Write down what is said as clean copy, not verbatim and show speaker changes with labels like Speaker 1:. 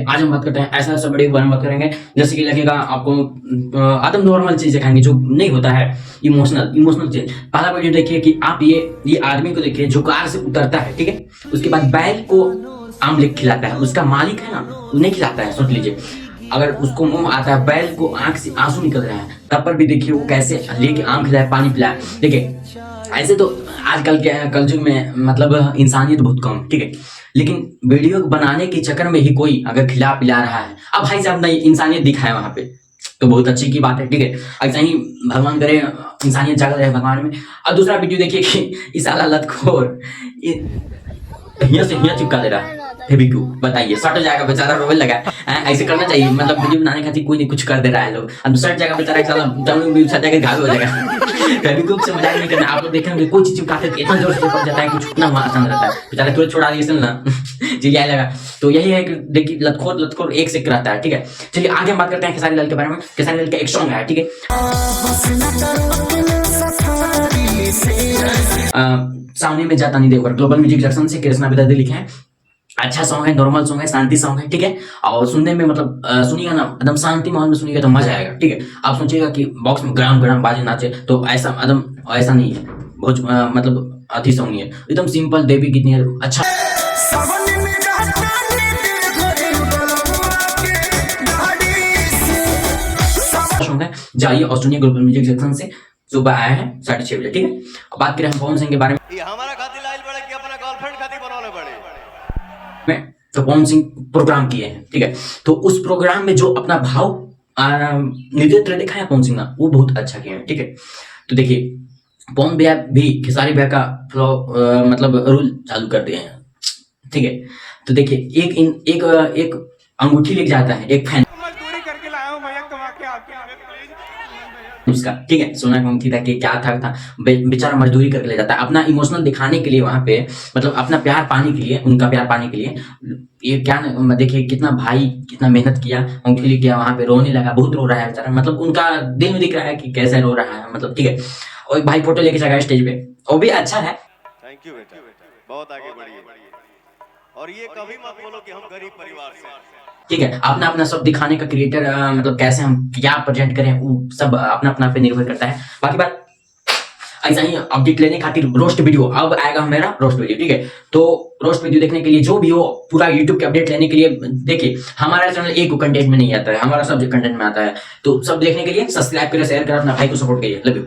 Speaker 1: आज हम बात करते हैं ऐसा ऐसा बड़े बारे में बात करेंगे जैसे कि लगेगा आपको आदम नॉर्मल चीज दिखाएंगे जो नहीं होता है। इमोशनल चीज। पहला वीडियो देखिए कि आप ये आदमी को देखिए जो कार से उतरता है, ठीक है। उसके बाद बैल को आम लिख खिलाता है, उसका मालिक है ना वो नहीं खिलाता है। सोच लीजिए अगर उसको मुंह आता है, बैल को आंख से आंसू निकल रहा है, तब पर भी देखिए वो कैसे लेके आम खिलाए, पानी पिलाए। देखिए ऐसे तो आजकल के कलयुग में मतलब इंसानियत बहुत कम, ठीक है। लेकिन वीडियो बनाने के चक्कर में ही कोई अगर खिला पिला रहा है, अब भाई साहब नहीं इंसानियत दिखाए वहां पे, तो बहुत अच्छी की बात है, ठीक है। ऐसा ही भगवान करे इंसानियत जाग रहे भगवान में। और दूसरा वीडियो देखिए कि इस साला लतखोर हिया से हिया चिपका दे रहा है फेविक्विक। बताइए सट जाएगा बेचारा, रोने लगा है। ऐसे करना चाहिए, मतलब वीडियो बनाने खातिर कोई नहीं कुछ कर दे रहा है लोग, अब सट जाएगा बेचारा, साला टांग भी सट जाएगा, घायल हो जाएगा। फेविक्विक से मजाक नहीं करना। आप लोग देखेंगे कोई चीज चिपकाते तो इतना जोर से पड़ जाता है कि छूटना आसान रहता है। बेचारा तुरंत छोड़ा दिए ना जी आए लगा। तो यही है कि देखिए लतखोर एक से रहता है, ठीक है। चलिए आगे हम बात करते हैं खेसारी लाल के बारे में। खेसारी लाल का एक सॉन्ग है, ठीक है। सामने में जाता नहीं देवकर ग्लोबल म्यूजिक जंक्शन से कृष्णा विद्यार्थी लिखे हैं। अच्छा सॉन्ग है, नॉर्मल सॉन्ग है, शांति सॉन्ग है, ठीक है। और सुनने में मतलब सुनिएगा ना एकदम शांति माहौल में सुनिएगा तो मजा आएगा, ठीक है। आप सोचिएगा कि बॉक्स में गरम गरम बाजे नाचे, तो ऐसा एकदम ऐसा नहीं है। बहुत मतलब अति सॉन्ग नहीं है, एकदम सिंपल देवी कितनी अच्छा सॉन्ग है। जाइए और सुनिए ग्लोबल म्यूजिक जंक्शन से, सुबह आया है 6:30 बजे, ठीक है। अब बात करें हम पवन सिंह के बारे में। तो पवन सिंह प्रोग्राम किए हैं, ठीक है। तो उस प्रोग्राम में जो अपना भाव नृत्य देखा है पवन सिंह ना, वो बहुत अच्छा किया है, ठीक है। तो देखिए पवन भैया भी खेसारी भैया का फ्लो मतलब रूल चालू कर दिए हैं, ठीक है। तो देखिए एक अंगूठी लेके जाता है, एक फैन उसका, ठीक है। सोना का अंगूठी था कि क्या था बेचारा मजदूरी करके ले जाता है अपना इमोशनल दिखाने के लिए वहां पे, मतलब अपना प्यार पाने के लिए, उनका प्यार पाने के लिए। ये क्या देखिए कितना भाई कितना मेहनत किया, अंगूठी लेके गया वहां पे, रोने लगा, बहुत रो रहा है बेचारा, मतलब उनका दिल में दिख रहा है कि कैसे रो रहा है, मतलब ठीक है। और एक भाई फोटो लेके चला स्टेज पे, वो भी अच्छा है।
Speaker 2: थैंक यू बेटा, बहुत आगे बढ़िए। और ये कभी मत बोलो कि हम गरीब परिवार से,
Speaker 1: ठीक है। अपना अपना सब दिखाने का क्रिएटर मतलब कैसे हम क्या प्रेजेंट करें वो सब अपना अपना पे निर्भर करता है। बाकी बात ऐसा ही अपडेट लेने खातिर रोस्ट वीडियो अब आएगा मेरा रोस्ट वीडियो, ठीक है। तो रोस्ट वीडियो देखने के लिए जो भी हो पूरा यूट्यूब के अपडेट लेने के लिए देखिए हमारा चैनल एक कंटेंट में नहीं आता है, हमारा सब कंटेंट में आता है। तो सब देखने के लिए सब्सक्राइब करें, शेयर करें, अपना भाई को सपोर्ट करिए। Love you.